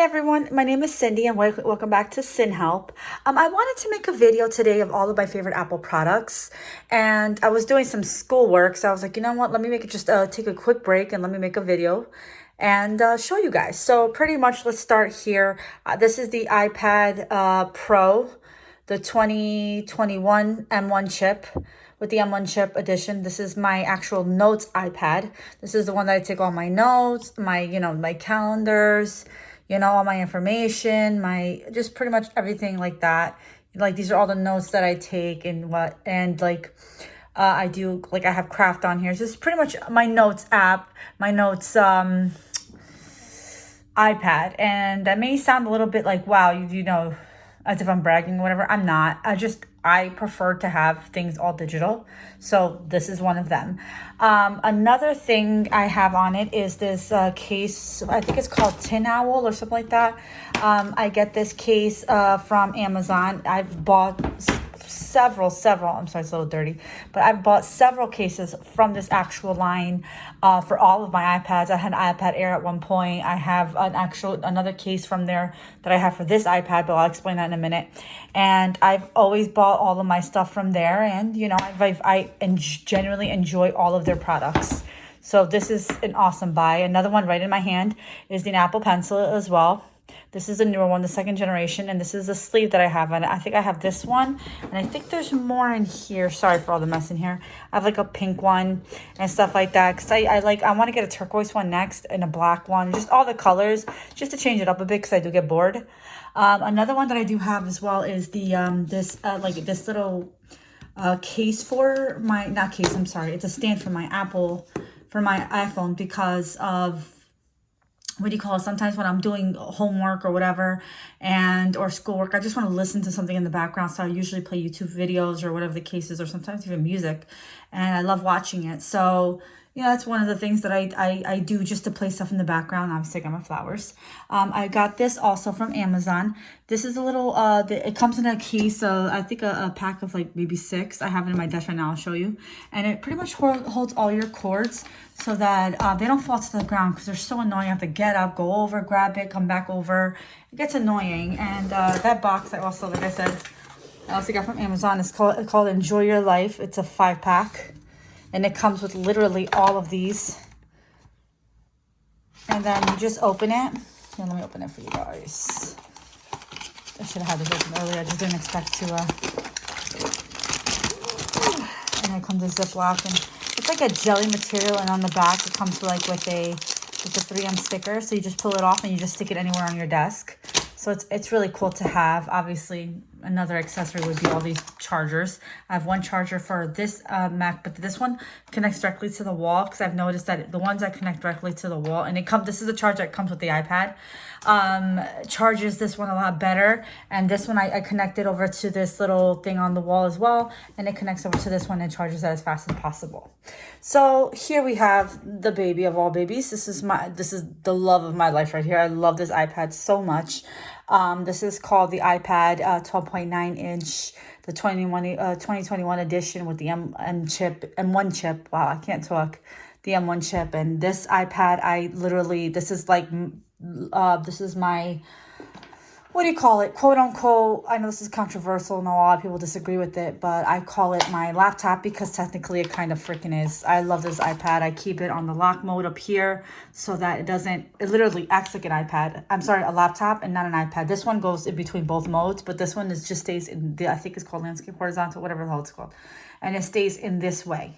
everyone, my name is Cindy and welcome back to SinHelp. I wanted to make a video today of all of my favorite Apple products, and I was doing some schoolwork, so I was like, you know what, let me make it just take a quick break and let me make a video and show you guys. So pretty much let's start here. This is the iPad Pro, the 2021 M1 chip. With the M1 chip edition, this is my actual notes iPad. This is the one that I take all my notes, my calendars, all my information, just pretty much everything like that. Like these are all the notes that I take I do, like I have craft on here. So this is pretty much my notes app, my notes iPad. And that may sound a little bit like, wow, as if I'm bragging or whatever. I'm not. I prefer to have things all digital. So this is one of them. Another thing I have on it is this case. I think it's called Tin Owl or something like that. I get this case from Amazon. I've bought several, I'm sorry, it's a little dirty, but I've bought several cases from this actual line for all of my iPads. I had an iPad Air at one point. I have another case from there that I have for this iPad, but I'll explain that in a minute. And I've always bought all of my stuff from there, and I genuinely enjoy all of their products. So this is an awesome buy. Another one right in my hand is the Apple Pencil as well. This is a newer one, the second generation, and this is the sleeve that I have on it. I think I have this one, and I think there's more in here. Sorry for all the mess in here. I have like a pink one and stuff like that, because I want to get a turquoise one next and a black one, just all the colors, just to change it up a bit, because I do get bored. Another one that I do have as well is the this little case for my, not case, I'm sorry, it's a stand for my iPhone, because of, what do you call it? Sometimes when I'm doing homework or whatever, or schoolwork, I just want to listen to something in the background. So I usually play YouTube videos or whatever the case is, or sometimes even music. And I love watching it. So, that's one of the things that I do just to play stuff in the background. Obviously, I got my flowers. I got this also from Amazon. This is a little, it comes in a case, I think a pack of like maybe 6. I have it in my desk right now, I'll show you. And it pretty much holds all your cords so that they don't fall to the ground, because they're so annoying. You have to get up, go over, grab it, come back over. It gets annoying. And that box I also, like I said, I also got from Amazon. It's called Enjoy Your Life. It's a 5-pack. And it comes with literally all of these. And then you just open it. Here, let me open it for you guys. I should have had this open earlier. I just didn't expect to. And it comes in Ziploc. And it's like a jelly material. And on the back, it comes with a 3M sticker. So you just pull it off and you just stick it anywhere on your desk. So it's really cool to have. Obviously, another accessory would be all these chargers. I have one charger for this Mac, but this one connects directly to the wall, because I've noticed that the ones that connect directly to the wall, and this is a charger that comes with the iPad, charges this one a lot better. And this one I connected over to this little thing on the wall as well, and it connects over to this one and charges that as fast as possible. So here we have the baby of all babies. This is the love of my life right here. I love this iPad so much. This is called the iPad 12.9 inch, the 2021 edition with the M1 chip. Wow, I can't talk. The M1 chip. And this iPad, this is my, what do you call it? Quote unquote. I know this is controversial and a lot of people disagree with it, but I call it my laptop, because technically it kind of freaking is. I love this iPad. I keep it on the lock mode up here so that it literally acts like an iPad. I'm sorry, a laptop and not an iPad. This one goes in between both modes, but this one just stays in I think it's called landscape horizontal, whatever the hell it's called. And it stays in this way,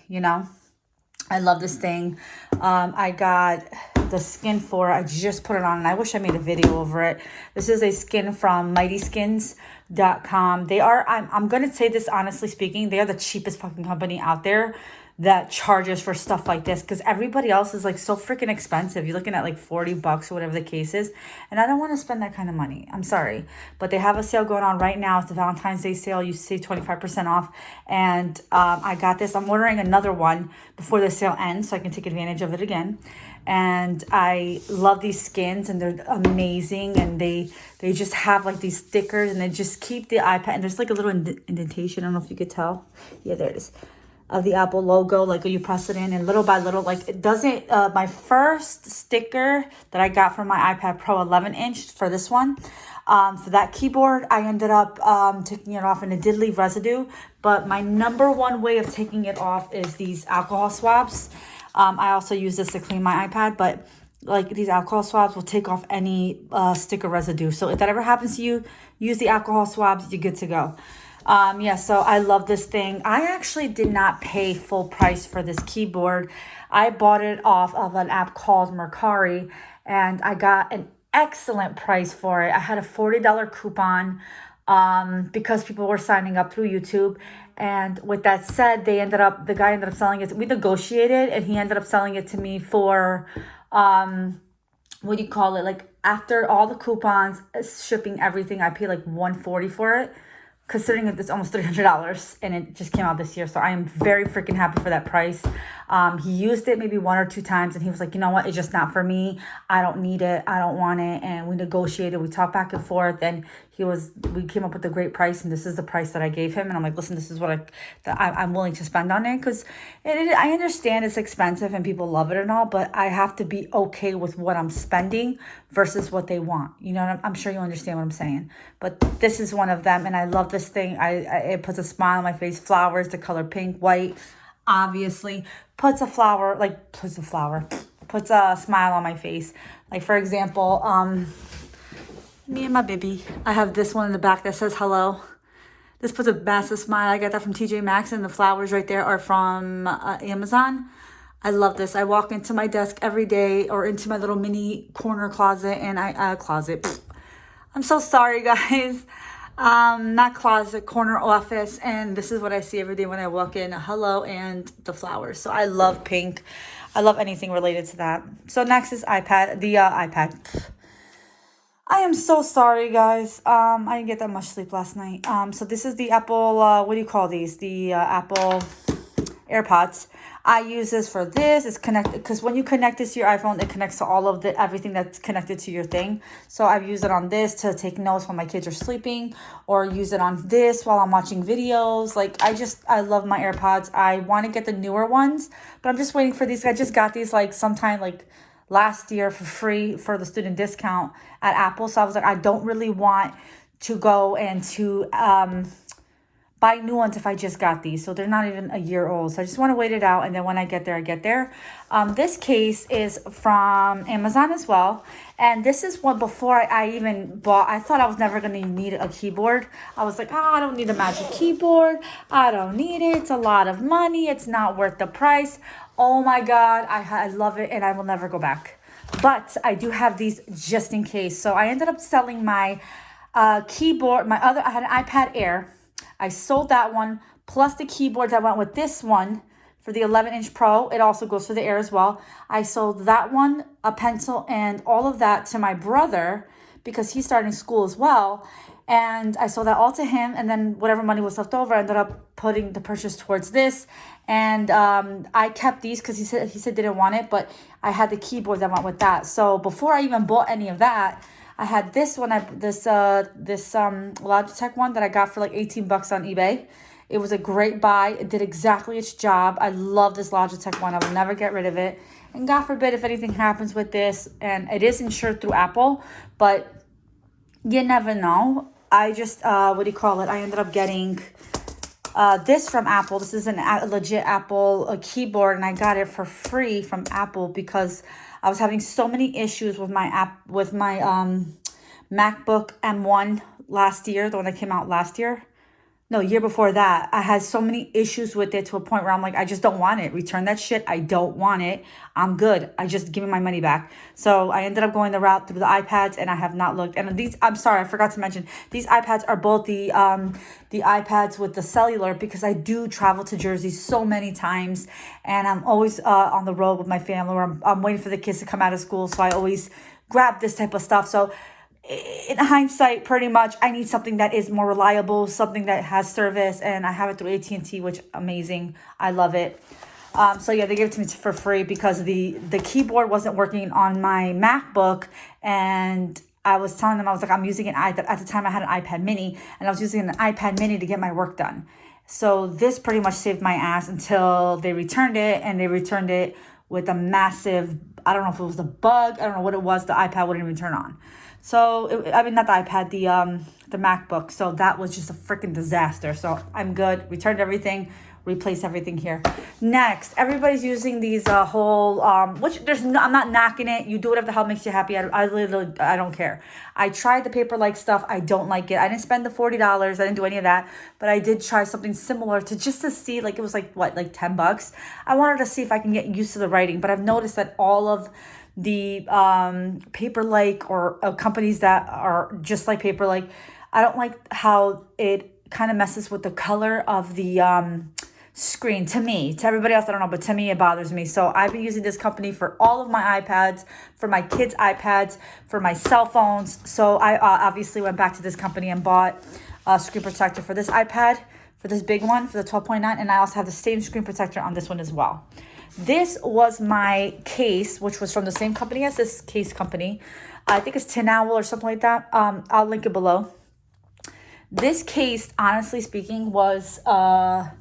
I love this thing. I got the skin for it. I just put it on, and I wish I made a video over it. This is a skin from mightyskins.com. They are, I'm going to say this honestly speaking, they are the cheapest fucking company out there that charges for stuff like this, because everybody else is like so freaking expensive. You're looking at like $40 or whatever the case is, and I don't want to spend that kind of money. I'm sorry, but they have a sale going on right now. It's the Valentine's Day sale. You save 25% off, and I got this. I'm ordering another one before the sale ends so I can take advantage of it again. And I love these skins, and they're amazing, and they just have like these stickers, and they just keep the iPad, and there's like a little indentation. I don't know if you could tell. Yeah, there it is. of the Apple logo. Like you press it in and little by little, like it doesn't, my first sticker that I got from my iPad Pro 11-inch for this one, for that keyboard, I ended up taking it off and it did leave residue. But my number one way of taking it off is these alcohol swabs. I also use this to clean my iPad, but like these alcohol swabs will take off any sticker residue. So if that ever happens to you, use the alcohol swabs, you're good to go. Yeah, so I love this thing. I actually did not pay full price for this keyboard. I bought it off of an app called Mercari, and I got an excellent price for it. I had a $40 coupon because people were signing up through YouTube. And with that said, the guy ended up selling it. We negotiated, and he ended up selling it to me for, what do you call it? Like after all the coupons, shipping, everything, I paid like $140 for it, considering that it's almost $300, and it just came out this year. So I am very freaking happy for that price. He used it maybe 1 or 2 times, and he was like, you know what, it's just not for me. I don't need it. I don't want it. And we negotiated, we talked back and forth, and we came up with a great price, and this is the price that I gave him. And I'm like, listen, this is what I'm willing to spend on it, because I understand it's expensive and people love it and all, but I have to be okay with what I'm spending versus what they want. You know, I'm sure you understand what I'm saying. But this is one of them, and I love this thing. It puts a smile on my face. Flowers, the color pink, white, obviously puts a smile on my face. Like for example, me and my baby, I have this one in the back that says hello. This puts a massive smile. I got that from TJ Maxx, and the flowers right there are from Amazon. I love this. I walk into my desk every day, or into my little mini corner closet, and I'm so sorry, guys. Not closet, corner office, and this is what I see every day when I walk in. Hello, and the flowers. So I love pink. I love anything related to that. So next is iPad. The iPad. I am so sorry, guys. I didn't get that much sleep last night. So this is the Apple, what do you call these? The Apple Airpods. I use this for this. It's connected, because when you connect this to your iPhone, it connects to all of everything that's connected to your thing. So I've used it on this to take notes when my kids are sleeping, or use it on this while I'm watching videos. Like I love my AirPods. I want to get the newer ones, but I'm just waiting for these. I just got these like sometime like last year for free for the student discount at Apple. So I was like, I don't really want to go and to buy new ones if I just got these. So they're not even a year old. So I just want to wait it out. And then when I get there, I get there. This case is from Amazon as well. And this is one before I even bought. I thought I was never going to need a keyboard. I was like, I don't need a magic keyboard. I don't need it. It's a lot of money. It's not worth the price. Oh my God, I love it, and I will never go back. But I do have these just in case. So I ended up selling my keyboard. I had an iPad Air. I sold that one, plus the keyboard that went with this one for the 11-inch Pro. It also goes for the Air as well. I sold that one, a pencil, and all of that to my brother, because he's starting school as well. And I sold that all to him, and then whatever money was left over, I ended up putting the purchase towards this. And I kept these because he said didn't want it, but I had the keyboard that went with that. So before I even bought any of that, I had this one, this Logitech one that I got for like $18 on eBay. It was a great buy. It did exactly its job. I love this Logitech one. I will never get rid of it. And God forbid if anything happens with this, and it is insured through Apple, but you never know. I just, I ended up getting this from Apple. This is a legit Apple keyboard, and I got it for free from Apple because I was having so many issues with my MacBook M1 last year, the one that came out last year. No, year before that. I had so many issues with it to a point where I'm like, I just don't want it. Return that shit. I don't want it. I'm good. I just give me my money back. So I ended up going the route through the iPads, and I have not looked. And these, I'm sorry, I forgot to mention, these iPads are both the iPads with the cellular, because I do travel to Jersey so many times, and I'm always on the road with my family, or I'm waiting for the kids to come out of school. So I always grab this type of stuff. So in hindsight, pretty much, I need something that is more reliable, something that has service, and I have it through AT&T, which amazing. I love it. So yeah, they gave it to me for free because the keyboard wasn't working on my MacBook, and I was telling them, I was like, I'm using an iPad. At the time, I had an iPad mini, and I was using an iPad mini to get my work done. So this pretty much saved my ass until they returned it, and they returned it with a massive, I don't know if it was the bug, I don't know what it was, the iPad wouldn't even turn on. So, I mean, not the iPad, the MacBook. So that was just a freaking disaster. So I'm good, returned everything, replace everything here. Next, everybody's using these which I'm not knocking it. You do whatever the hell makes you happy. I literally, I don't care. I tried the paper-like stuff. I don't like it. I didn't spend the $40. I didn't do any of that, but I did try something similar to see, like, it was like what, like $10. I wanted to see if I can get used to the writing, but I've noticed that all of the paper-like or companies that are just like paper-like, I don't like how it kind of messes with the color of the screen. To me, to everybody else, I don't know, but to me it bothers me. So I've been using this company for all of my iPads, for my kids' iPads, for my cell phones. So I obviously went back to this company and bought a screen protector for this iPad, for this big one, for the 12.9, and I also have the same screen protector on this one as well. This was my case, which was from the same company as this case company. I think it's Tin Owl or something like that. I'll link it below. This case, honestly speaking, was a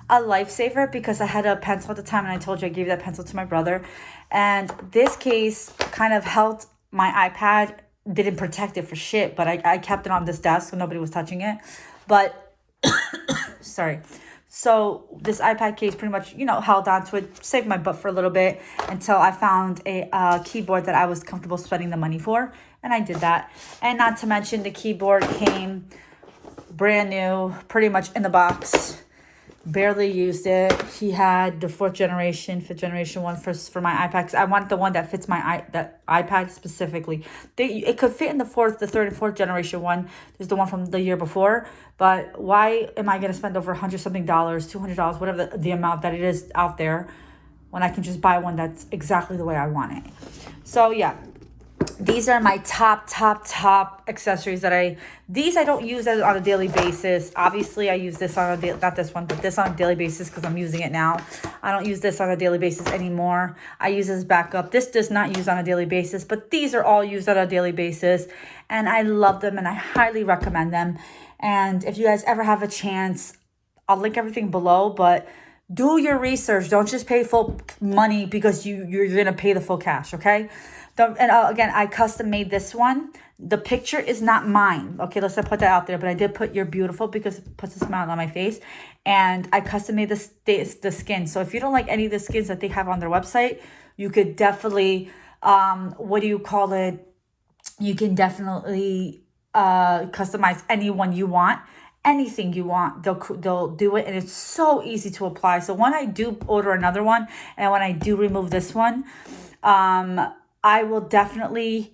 lifesaver because I had a pencil at the time, and I told you I gave that pencil to my brother. And this case kind of helped my iPad, didn't protect it for shit, but I kept it on this desk so nobody was touching it. But, sorry. So this iPad case pretty much, held on to it, saved my butt for a little bit until I found a keyboard that I was comfortable spending the money for. And I did that. And not to mention, the keyboard came brand new, pretty much in the box. Barely used it. He had the fifth generation one for my iPad. 'Cause I want the one that fits that iPad specifically. It could fit in the third and fourth generation one. There's the one from the year before. But why am I gonna spend over $100 something, $200, whatever the amount that it is out there, when I can just buy one that's exactly the way I want it? So yeah. These are my top accessories these I don't use on a daily basis. Obviously, I use this on not this one, but this on a daily basis because I'm using it now. I don't use this on a daily basis anymore. I use this backup. This does not use on a daily basis, but these are all used on a daily basis, and I love them, and I highly recommend them. And if you guys ever have a chance, I'll link everything below, but do your research. Don't just pay full money because you're going to pay the full cash, okay? Again, I custom made this one. The picture is not mine. Okay, let's not put that out there. But I did put "you're beautiful" because it puts a smile on my face. And I custom made the skin. So if you don't like any of the skins that they have on their website, you could definitely, you can definitely customize any one you want. Anything you want, they'll do it, and it's so easy to apply. So when I do order another one, and when I do remove this one, I will definitely,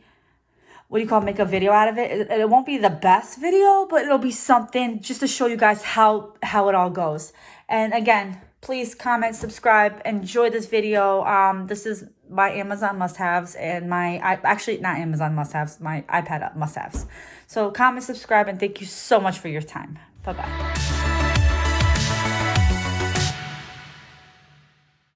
make a video out of it. It won't be the best video, but it'll be something just to show you guys how it all goes. And again, please comment, subscribe, enjoy this video. This is my Amazon must-haves and actually not Amazon must-haves, my iPad must-haves. So comment, subscribe, and thank you so much for your time. Bye-bye.